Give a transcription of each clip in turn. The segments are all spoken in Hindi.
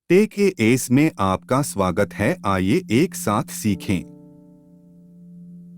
टेक ए एस में आपका स्वागत है। आइए एक साथ सीखें।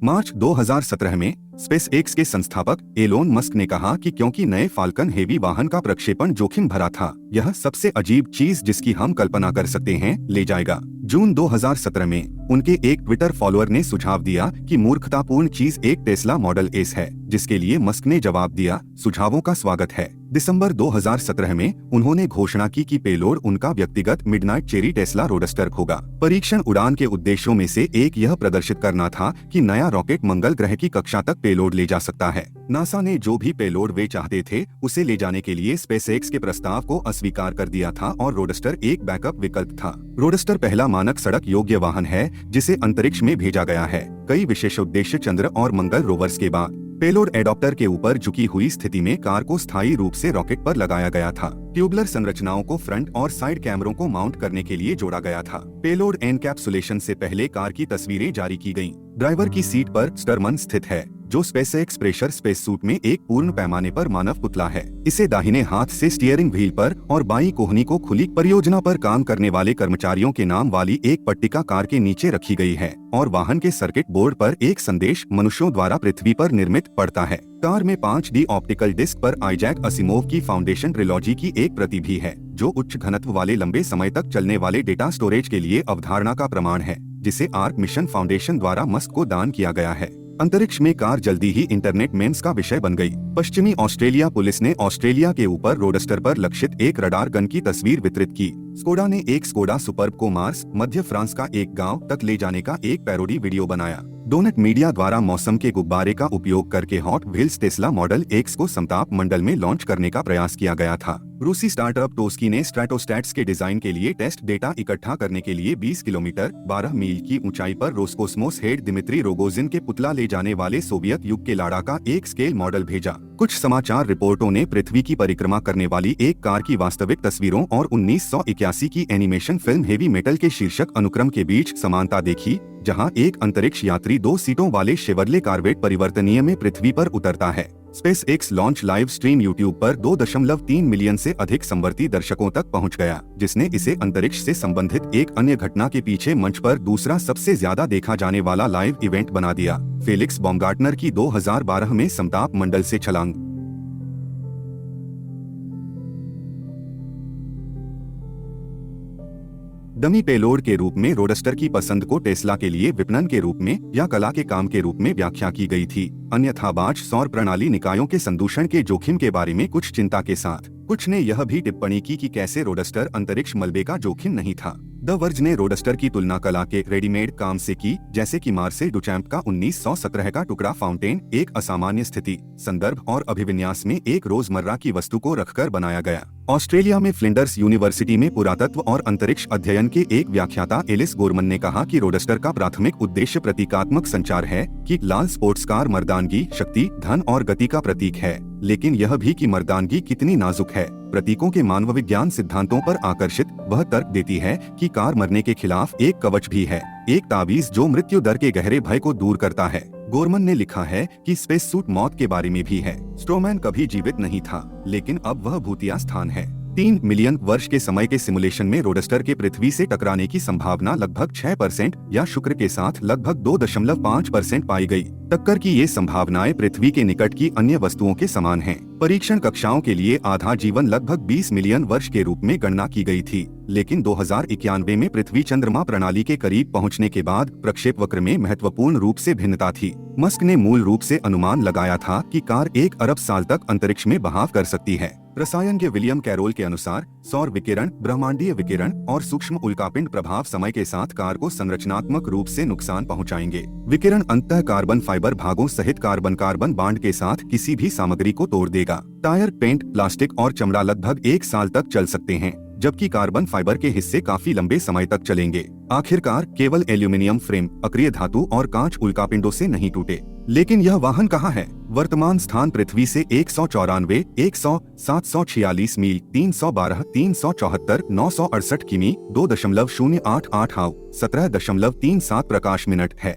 मार्च 2017 में स्पेस एक्स के संस्थापक एलोन मस्क ने कहा कि क्योंकि नए फाल्कन हेवी वाहन का प्रक्षेपण जोखिम भरा था, यह सबसे अजीब चीज जिसकी हम कल्पना कर सकते हैं ले जाएगा। जून 2017 में उनके एक ट्विटर फॉलोअर ने सुझाव दिया कि मूर्खतापूर्ण चीज एक टेस्ला मॉडल एस है, जिसके लिए मस्क ने जवाब दिया, सुझावों का स्वागत है। दिसंबर 2017 में उन्होंने घोषणा की कि पेलोड उनका व्यक्तिगत मिडनाइट चेरी टेस्ला रोडस्टर होगा। परीक्षण उड़ान के उद्देश्यों में से एक यह प्रदर्शित करना था कि नया रॉकेट मंगल ग्रह की कक्षा तक पेलोड ले जा सकता है। नासा ने जो भी पेलोड वे चाहते थे उसे ले जाने के लिए स्पेसएक्स के प्रस्ताव को अस्वीकार कर दिया था और रोडस्टर एक बैकअप विकल्प था। रोडस्टर पहला मानक सड़क योग्य वाहन है जिसे अंतरिक्ष में भेजा गया है, कई विशेष उद्देश्य चंद्र और मंगल रोवर्स के बाद। पेलोड एडॉप्टर के ऊपर झुकी हुई स्थिति में कार को स्थायी रूप से रॉकेट पर लगाया गया था। ट्यूबलर संरचनाओं को फ्रंट और साइड कैमरों को माउंट करने के लिए जोड़ा गया था। पेलोड एनकैप्सुलेशन से पहले कार की तस्वीरें जारी की गयीं। ड्राइवर की सीट पर स्टरमन स्थित है, जो स्पेसएक्स प्रेशर स्पेस सूट में एक पूर्ण पैमाने पर मानव पुतला है। इसे दाहिने हाथ से स्टीयरिंग व्हील पर और बाईं कोहनी को खुली परियोजना पर काम करने वाले कर्मचारियों के नाम वाली एक पट्टिका कार के नीचे रखी गई है और वाहन के सर्किट बोर्ड पर एक संदेश मनुष्यों द्वारा पृथ्वी पर निर्मित पड़ता है। कार में 5D ऑप्टिकल डिस्क पर आइजैक असिमोव की फाउंडेशन ट्रिलॉजी की एक प्रति भी है, जो उच्च घनत्व वाले लंबे समय तक चलने वाले डेटा स्टोरेज के लिए अवधारणा का प्रमाण है, जिसे आर्क मिशन फाउंडेशन द्वारा मस्क को दान किया गया है। अंतरिक्ष में कार जल्दी ही इंटरनेट मेम्स का विषय बन गई। पश्चिमी ऑस्ट्रेलिया पुलिस ने ऑस्ट्रेलिया के ऊपर रोडस्टर पर लक्षित एक रडार गन की तस्वीर वितरित की। स्कोडा ने एक स्कोडा सुपर्ब को मार्स, मध्य फ्रांस का एक गांव तक ले जाने का एक पैरोडी वीडियो बनाया। डोनट मीडिया द्वारा मौसम के गुब्बारे का उपयोग करके hot wheels Tesla model x को समताप मंडल में लॉन्च करने का प्रयास किया गया था। रूसी स्टार्टअप टोस्की ने स्ट्रैटोस्टैट्स के डिजाइन के लिए टेस्ट डेटा इकट्ठा करने के लिए 20 किलोमीटर 12 मील की ऊंचाई पर रोस्कोस्मोस हेड दिमित्री रोगोजिन के पुतला ले जाने वाले सोवियत युग के लाड़ा का एक स्केल मॉडल भेजा। कुछ समाचार रिपोर्टों ने पृथ्वी की परिक्रमा करने वाली एक कार की वास्तविक तस्वीरों और 1981 की एनिमेशन फिल्म हेवी मेटल के शीर्षक अनुक्रम के बीच समानता देखी, जहां एक अंतरिक्ष यात्री 2 सीटों वाले शेवरले कार्वेट परिवर्तनीय में पृथ्वी पर उतरता है। Space x launch live stream YouTube पर 2.3 मिलियन से अधिक समवर्ती दर्शकों तक पहुंच गया, जिसने इसे अंतरिक्ष से संबंधित एक अन्य घटना के पीछे मंच पर दूसरा सबसे ज्यादा देखा जाने वाला लाइव इवेंट बना दिया। फेलिक्स बॉमगार्टनर की 2012 में समताप मंडल से छलांग। डमी पेलोड के रूप में रोडस्टर की पसंद को टेस्ला के लिए विपणन के रूप में या कला के काम के रूप में व्याख्या की गई थी, अन्यथा बाज सौर प्रणाली निकायों के संदूषण के जोखिम के बारे में कुछ चिंता के साथ। कुछ ने यह भी टिप्पणी की कि कैसे रोडस्टर अंतरिक्ष मलबे का जोखिम नहीं था। द वर्ज ने रोडस्टर की तुलना कला के रेडीमेड काम से की, जैसे कि मार्सेल डुचैम्प का 1917 का टुकड़ा फाउंटेन एक असामान्य स्थिति, संदर्भ और अभिविन्यास में एक रोजमर्रा की वस्तु को रखकर बनाया गया। ऑस्ट्रेलिया में फ्लिंडर्स यूनिवर्सिटी में पुरातत्व और अंतरिक्ष अध्ययन के एक व्याख्याता एलिस गोरमन ने कहा कि रोडस्टर का प्राथमिक उद्देश्य प्रतीकात्मक संचार है कि लाल स्पोर्ट्स कार मर्दानगी, शक्ति, धन और गति का प्रतीक है, लेकिन यह भी कि मर्दानगी कितनी नाजुक है। प्रतीकों के मानव विज्ञान सिद्धांतों पर आकर्षित वह तर्क देती है कि कार मरने के खिलाफ एक कवच भी है, एक ताबीज जो मृत्यु दर के गहरे भय को दूर करता है। गोरमन ने लिखा है कि स्पेस सूट मौत के बारे में भी है। स्ट्रोमैन कभी जीवित नहीं था, लेकिन अब वह भूतिया स्थान है। 3 मिलियन वर्ष के समय के सिमुलेशन में रोडस्टर के पृथ्वी से टकराने की संभावना लगभग 6% या शुक्र के साथ लगभग 2.5% पाई गई। टक्कर की ये संभावनाएं पृथ्वी के निकट की अन्य वस्तुओं के समान हैं। परीक्षण कक्षाओं के लिए आधा जीवन लगभग 20 मिलियन वर्ष के रूप में गणना की गई थी, लेकिन 2091 में पृथ्वी चंद्रमा प्रणाली के करीब पहुंचने के बाद प्रक्षेप वक्र में महत्वपूर्ण रूप से भिन्नता थी। मस्क ने मूल रूप से अनुमान लगाया था कि कार 1 अरब साल तक अंतरिक्ष में बहाव कर सकती है। रसायन के विलियम कैरोल के अनुसार सौर विकिरण, ब्रह्मांडीय विकिरण और सूक्ष्म उल्कापिंड प्रभाव समय के साथ कार को संरचनात्मक रूप से नुकसान पहुंचाएंगे। विकिरण अंततः कार्बन फाइबर भागों सहित कार्बन कार्बन बांड के साथ किसी भी सामग्री को तोड़ देगा। टायर, पेंट, प्लास्टिक और चमड़ा लगभग 1 साल तक चल सकते हैं, जबकि कार्बन फाइबर के हिस्से काफी लंबे समय तक चलेंगे। आखिरकार केवल एल्यूमिनियम फ्रेम, अक्रिय धातु और कांच उल्कापिंडों से नहीं टूटे। लेकिन यह वाहन कहाँ है? वर्तमान स्थान पृथ्वी से 194, 100, 746 मील, 312, 374, 968 किमी, 2.088 हाव, 17.37 प्रकाश मिनट है।